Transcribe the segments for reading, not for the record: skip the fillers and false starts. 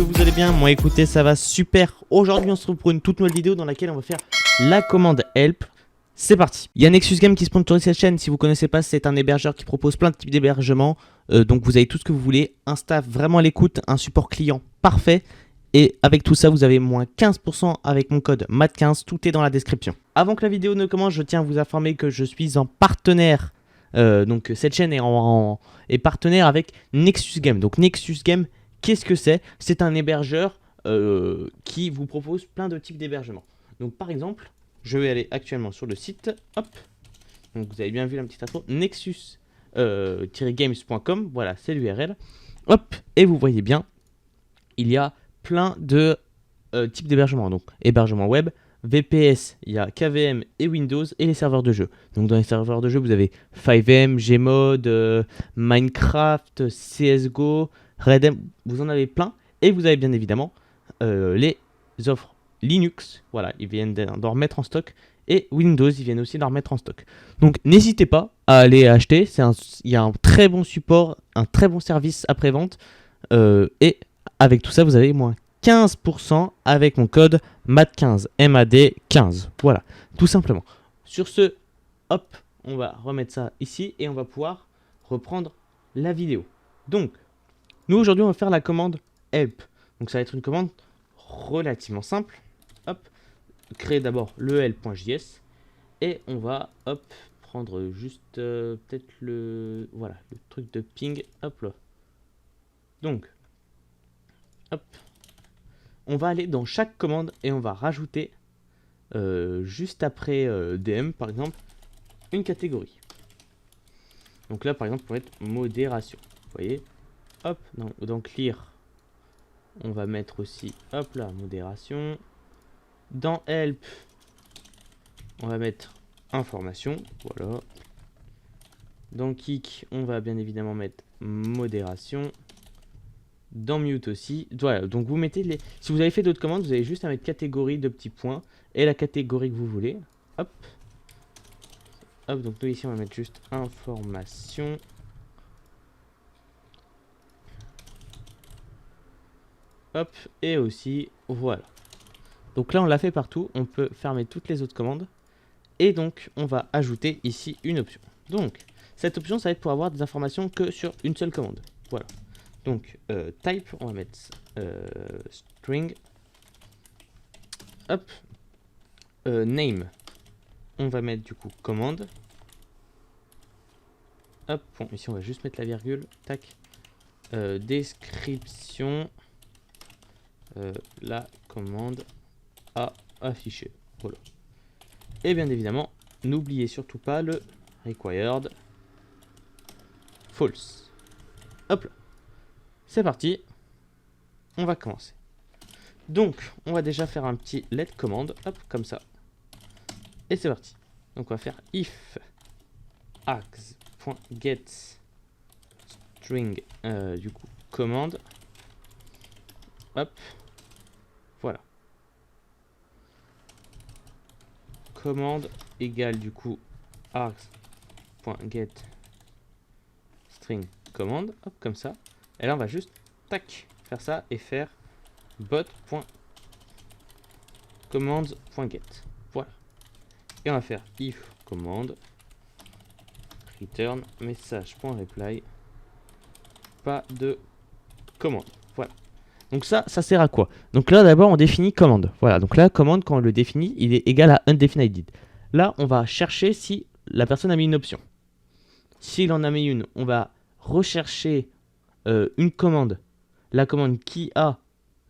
Vous allez bien, moi écoutez ça va super. Aujourd'hui on se retrouve pour une toute nouvelle vidéo dans laquelle on va faire la commande help. C'est parti. Il y a Nexus Game qui sponsorise cette chaîne. Si vous connaissez pas, c'est un hébergeur qui propose plein de types d'hébergement. Donc vous avez tout ce que vous voulez, un staff vraiment à l'écoute, un support client parfait. Et avec tout ça, vous avez moins 15% avec mon code MAT15, tout est dans la description. Avant que la vidéo ne commence, je tiens à vous informer que je suis en partenaire. Donc cette chaîne est partenaire avec Nexus Game. Donc Nexus Game, qu'est-ce que c'est? C'est un hébergeur qui vous propose plein de types d'hébergement. Donc par exemple, je vais aller actuellement sur le site, hop. Donc vous avez bien vu la petite intro, nexus-games.com, voilà, c'est l'URL. Hop, et vous voyez bien, il y a plein de types d'hébergement. Donc hébergement web, VPS, il y a KVM et Windows et les serveurs de jeu. Donc dans les serveurs de jeu, vous avez 5M, Gmod, Minecraft, CSGO, Redem, vous en avez plein. Et vous avez bien évidemment les offres Linux, voilà, ils viennent d'en remettre en stock. Et Windows, ils viennent aussi d'en remettre en stock. Donc n'hésitez pas à aller acheter, il y a un très bon support, un très bon service après-vente. Et avec tout ça, vous avez moins 15% avec mon code MAD15, MAD15. Voilà, tout simplement. Sur ce, hop, on va remettre ça ici et on va pouvoir reprendre la vidéo. Donc, nous aujourd'hui, on va faire la commande help. Donc, ça va être une commande relativement simple. Hop, créer d'abord le help.js et on va, hop, prendre juste peut-être le truc de ping. Hop là. Donc, hop. On va aller dans chaque commande et on va rajouter juste après DM par exemple une catégorie. Donc là par exemple pour mettre modération. Vous voyez, hop, dans clear on va mettre aussi hop là modération. Dans help on va mettre information, voilà. Dans kick on va bien évidemment mettre modération. Dans mute aussi, voilà, donc vous mettez les... Si vous avez fait d'autres commandes, vous avez juste à mettre catégorie de petits points et la catégorie que vous voulez. Hop. Hop, donc nous ici on va mettre juste information. Hop, et aussi, voilà. Donc là on l'a fait partout, on peut fermer toutes les autres commandes. Et donc on va ajouter ici une option. Donc, cette option ça va être pour avoir des informations que sur une seule commande. Voilà. Donc, type, on va mettre string. Hop. Name, on va mettre du coup commande. Hop, bon, ici on va juste mettre la virgule. Tac. Description. La commande à afficher. Voilà. Et bien évidemment, n'oubliez surtout pas le required false. Hop là. C'est parti, on va commencer. Donc, on va déjà faire un petit let commande, hop, comme ça. Et c'est parti. Donc, on va faire if args.get string, du coup, commande. Hop, voilà. Commande égale, du coup, args.get string commande, hop, comme ça. Et là, on va juste, tac, faire ça et faire bot.command.get. Voilà. Et on va faire if commande return message.reply. Pas de commande. Voilà. Donc ça sert à quoi? Donc là, d'abord, on définit commande. Voilà. Donc là, commande, quand on le définit, il est égal à undefined. Là, on va chercher si la personne a mis une option. S'il en a mis une, on va rechercher une commande, la commande qui a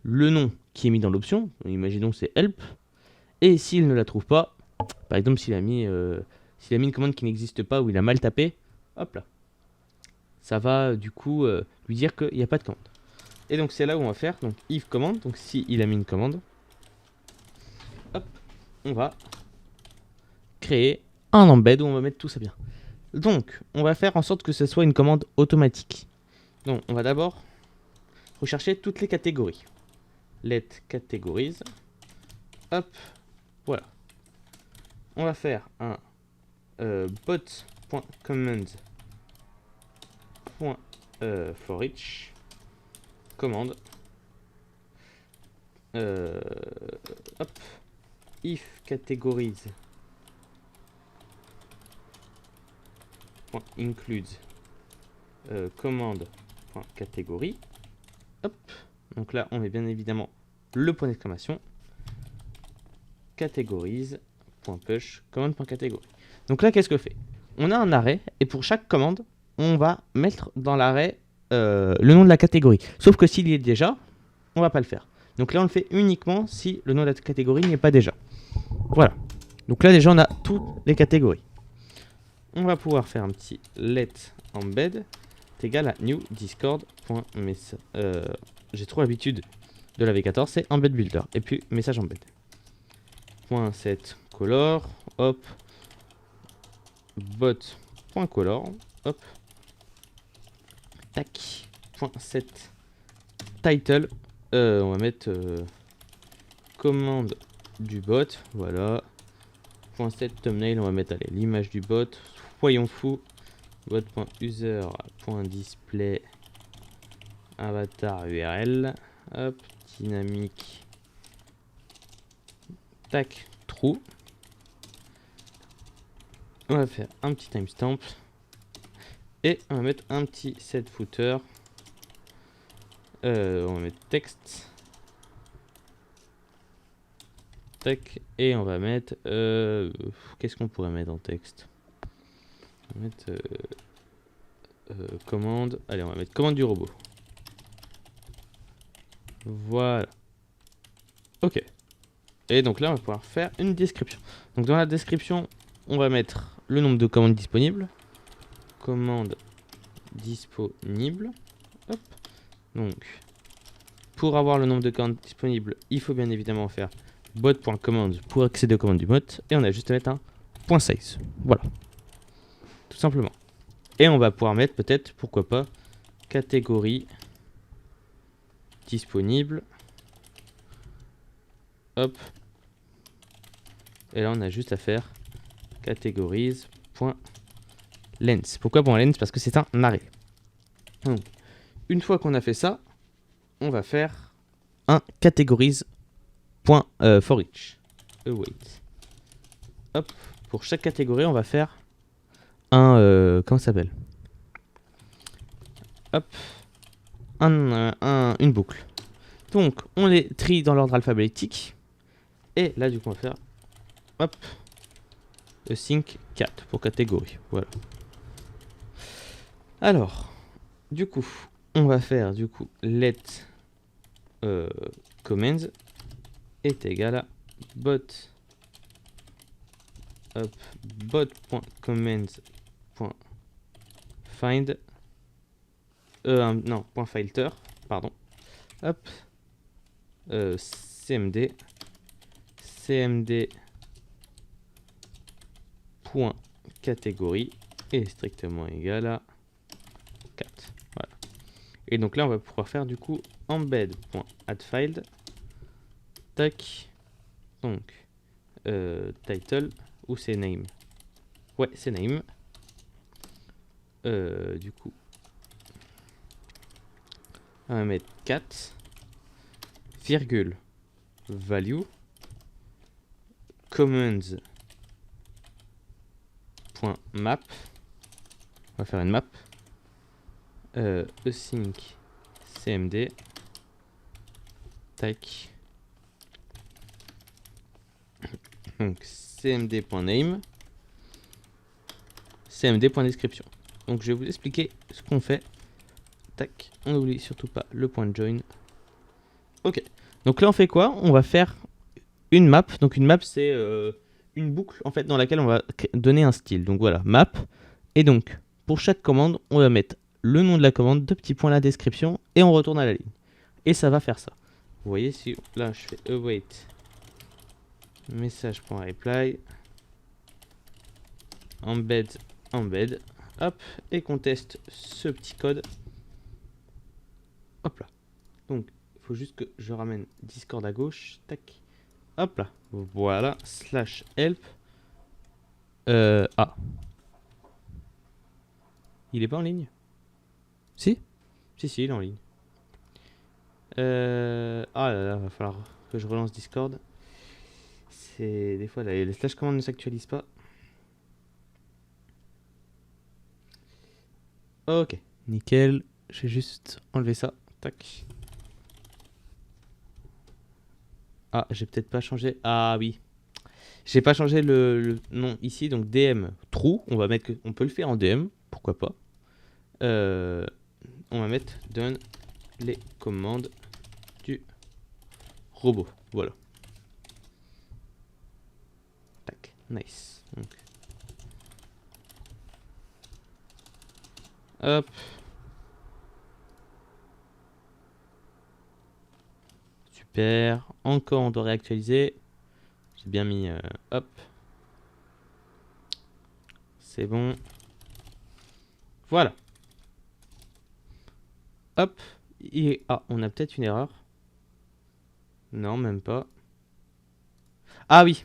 le nom qui est mis dans l'option, imaginons c'est help, et s'il ne la trouve pas, par exemple s'il a mis une commande qui n'existe pas ou il a mal tapé, hop là, ça va du coup lui dire qu'il n'y a pas de commande. Et donc c'est là où on va faire donc if commande, donc s'il a mis une commande, hop, on va créer un embed où on va mettre tout ça bien. Donc on va faire en sorte que ce soit une commande automatique. Donc on va d'abord rechercher toutes les catégories. Let categories. Hop, voilà. On va faire un bot.command.for each commande. euh, hop, if categories includes commande catégorie. Hop, donc là on met bien évidemment le point d'exclamation, categories.push commande.catégorie. Donc là qu'est-ce que fait? On a un arrêt et pour chaque commande on va mettre dans l'arrêt le nom de la catégorie. Sauf que s'il y est déjà, on va pas le faire. Donc là on le fait uniquement si le nom de la catégorie n'y est pas déjà. Voilà. Donc là déjà on a toutes les catégories. On va pouvoir faire un petit let embed est égal à new discord.message. J'ai trop l'habitude de la V14, c'est embed builder. Et puis message embed. .set color, hop, bot.color, hop, tac, .set title, on va mettre commande du bot, voilà. .set thumbnail, on va mettre l'image du bot, soyons fous, bot.user.display avatar URL, hop, dynamique, tac, true. On va faire un petit timestamp et on va mettre un petit set footer. On va mettre texte. Tac, et on va mettre. Qu'est-ce qu'on pourrait mettre en texte? On va mettre commande. Allez, on va mettre commande du robot. Voilà. Ok. Et donc là, on va pouvoir faire une description. Donc dans la description, on va mettre le nombre de commandes disponibles. Commande disponible. Hop. Donc, pour avoir le nombre de commandes disponibles, il faut bien évidemment faire bot.commande pour accéder aux commandes du bot. Et on a juste à mettre un .size. Voilà. Tout simplement. Et on va pouvoir mettre peut-être, pourquoi pas, catégorie disponible. Hop. Et là, on a juste à faire categories.lens. Pourquoi .lens? Parce que c'est un arrêt. Donc, une fois qu'on a fait ça, on va faire un categories.forEach. Await. Hop. Pour chaque catégorie, on va faire un... comment ça s'appelle? Hop. Une boucle. Donc, on les trie dans l'ordre alphabétique. Et là, du coup, on va faire... Hop. Async cat pour catégorie. Voilà. Alors, du coup, on va faire du coup let commands est égal à bot hop, bot.commands.find non, .filter, pardon. Hop. cmd catégorie est strictement égal à 4. Voilà. Et donc là, on va pouvoir faire du coup embed.addFile. Tac. Donc, title, ou c'est name? Ouais, c'est name. Du coup, on va mettre 4, virgule, value, commands.map. On va faire une map. Async cmd. Tac. Donc cmd.name. cmd.description. Donc je vais vous expliquer ce qu'on fait. Tac. On n'oublie surtout pas le point join. Ok. Donc là on fait quoi? On va faire une map. Donc une map c'est une boucle en fait dans laquelle on va donner un style. Donc voilà, map. Et donc pour chaque commande, on va mettre le nom de la commande, 2 petits points la description et on retourne à la ligne. Et ça va faire ça. Vous voyez si là je fais await message.reply embed hop, et qu'on teste ce petit code. Hop là. Donc il faut juste que je ramène Discord à gauche. Tac. Hop là. Voilà. /help. Ah. Il est pas en ligne? Si, il est en ligne. Ah là là, va falloir que je relance Discord. C'est des fois les slash commandes ne s'actualisent pas. Ok, nickel. J'ai juste enlevé ça. Tac. Ah, j'ai peut-être pas changé. Ah oui. J'ai pas changé le nom ici, donc DM true. On va mettre on peut le faire en DM, pourquoi pas. On va mettre donne les commandes du robot. Voilà. Tac, nice. Donc, hop. Super. Encore, on doit réactualiser. J'ai bien mis. Hop. C'est bon. Voilà. Hop. Et, ah, on a peut-être une erreur. Non, même pas. Ah oui.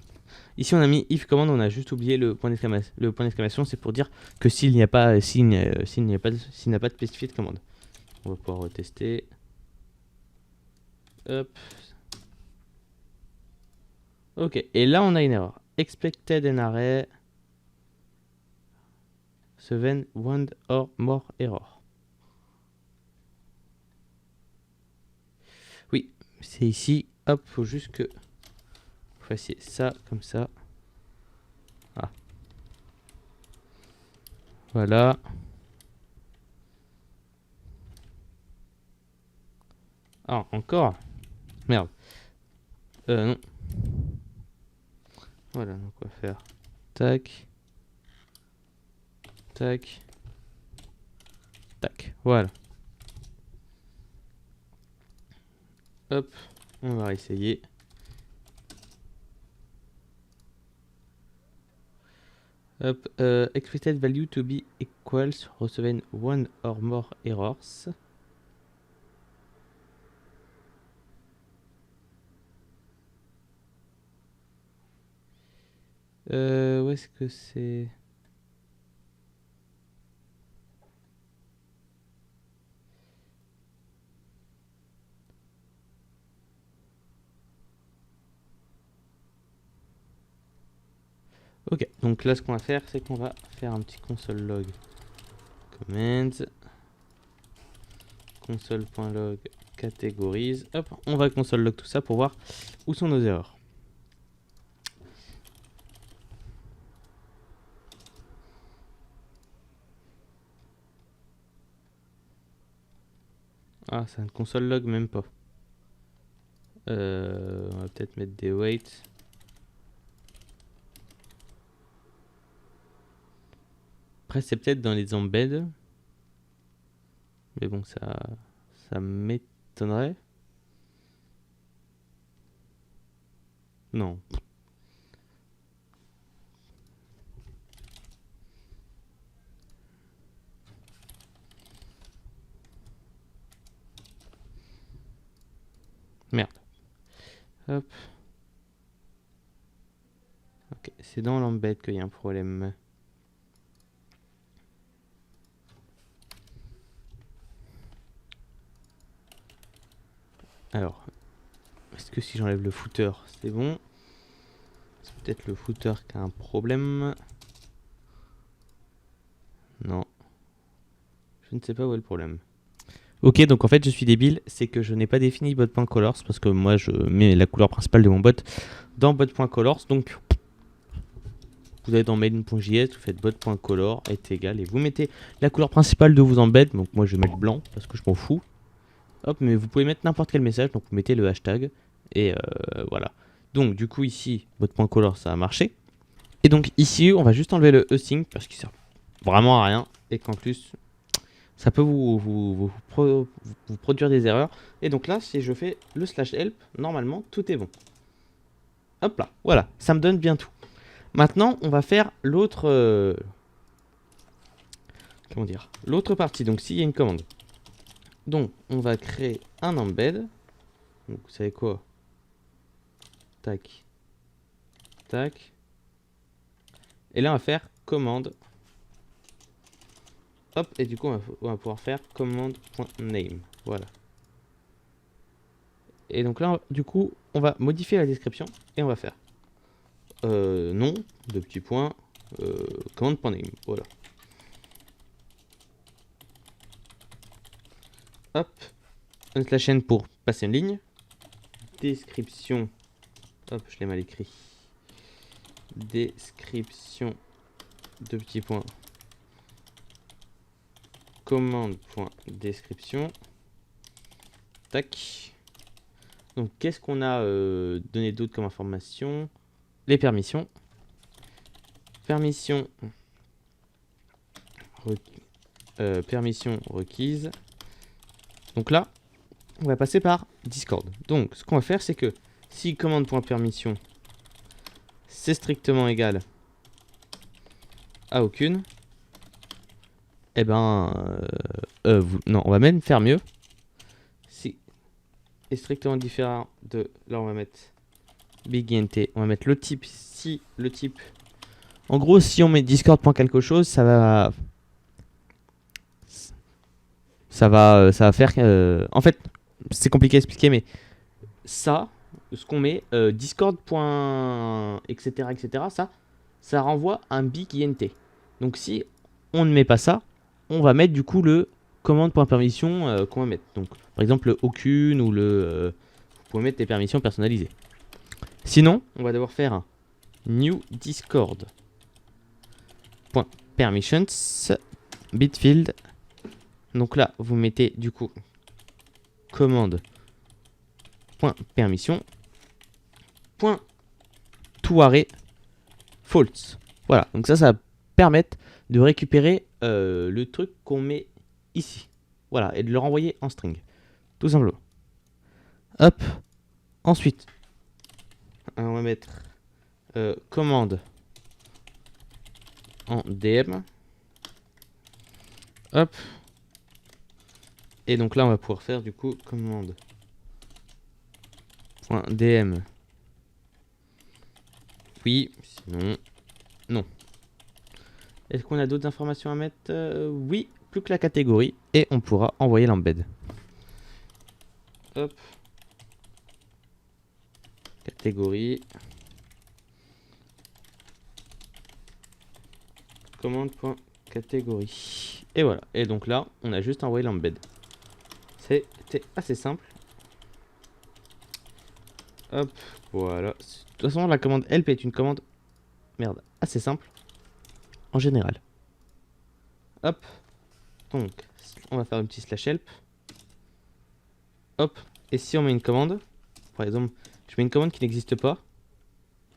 Ici, on a mis if command. On a juste oublié le point d'exclamation. Le point d'exclamation, c'est pour dire que s'il n'y a pas, s'il n'y a pas de spécifié de commande. On va pouvoir retester. Hop. Ok. Et là, on a une erreur. Expected an array. 7 one or more error. Oui, c'est ici. Hop, faut juste que vous fassiez ça comme ça. Ah. Voilà. Ah, encore. Merde. Non. Voilà, donc on va faire tac. Tac. Tac. Voilà. Hop. On va essayer. Hop. Expected value to be equals receiving one or more errors. Où est-ce que c'est? Ok, donc là ce qu'on va faire, c'est qu'on va faire un petit console log commands, console.log catégorise. Hop, on va console log tout ça pour voir où sont nos erreurs. Ah, ça ne console log même pas. On va peut-être mettre des waits. Après, c'est peut-être dans les embeds. Mais bon, ça m'étonnerait. Non. Merde. Hop. Ok, c'est dans l'embed qu'il y a un problème. Alors, est-ce que si j'enlève le footer, c'est bon? C'est peut-être le footer qui a un problème. Non. Je ne sais pas où est le problème. Ok, donc en fait je suis débile, c'est que je n'ai pas défini bot.colors parce que moi je mets la couleur principale de mon bot dans bot.colors. Donc vous allez dans main.js, vous faites bot.color est égal et vous mettez la couleur principale de vos embeds. Donc moi je vais mettre blanc parce que je m'en fous. Hop, mais vous pouvez mettre n'importe quel message, donc vous mettez le hashtag et voilà. Donc du coup ici bot.color ça a marché. Et donc ici on va juste enlever le async parce qu'il sert vraiment à rien et qu'en plus ça peut vous produire des erreurs. Et donc là, si je fais le slash help, normalement, tout est bon. Hop là, voilà, ça me donne bien tout. Maintenant, on va faire l'autre... comment dire? L'autre partie, donc s'il y a une commande. Donc, on va créer un embed. Donc, vous savez quoi? Tac. Tac. Et là, on va faire commande. Hop, et du coup, on va pouvoir faire commande.name. Voilà. Et donc là, du coup, on va modifier la description et on va faire nom, deux petits points, command.name, voilà. Hop, slash n pour passer une ligne. Description, hop, je l'ai mal écrit. Description, deux petits points, commande.description. Tac. Donc, qu'est-ce qu'on a donné d'autre comme information? Les permissions. Permission requise. Donc là, on va passer par Discord. Donc, ce qu'on va faire, c'est que si commande.permission c'est strictement égal à aucune, eh ben, non, on va même faire mieux. Si est strictement différent de, là, on va mettre big int, on va mettre le type. Si le type, en gros, si on met Discord point quelque chose, ça va faire. En fait, c'est compliqué à expliquer, mais ça, ce qu'on met Discord point etc ça renvoie un big int. Donc si on ne met pas ça, on va mettre du coup le commande.permission qu'on va mettre. Donc par exemple le aucune ou le vous pouvez mettre des permissions personnalisées. Sinon, on va devoir faire un new discord .permissions bitfield. Donc là, vous mettez du coup commande.permission .toaré false. Voilà, donc ça va permettre de récupérer le truc qu'on met ici. Voilà, et de le renvoyer en string. Tout simplement. Hop. Ensuite, on va mettre commande en DM. Hop. Et donc là, on va pouvoir faire du coup commande.dm. Oui, sinon, non. Est-ce qu'on a d'autres informations à mettre? Oui, plus que la catégorie. Et on pourra envoyer l'embed. Hop. Catégorie. Commande.catégorie. Et voilà. Et donc là, on a juste envoyé l'embed. C'était assez simple. Hop, voilà. De toute façon, la commande help est une commande, merde, assez simple en général. Hop, donc on va faire un petit slash help. Hop, et si on met une commande, par exemple, je mets une commande qui n'existe pas,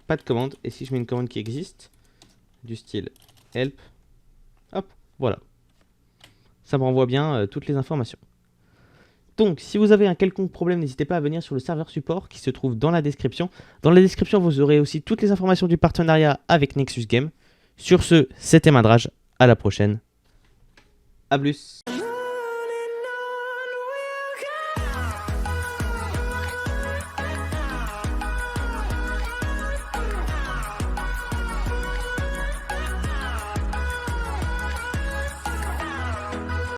pas de commande, et si je mets une commande qui existe, du style help, hop, voilà. Ça me renvoie bien toutes les informations. Donc, si vous avez un quelconque problème, n'hésitez pas à venir sur le serveur support qui se trouve dans la description. Dans la description, vous aurez aussi toutes les informations du partenariat avec Nexus Game. Sur ce, c'était Madrage. À la prochaine. A plus.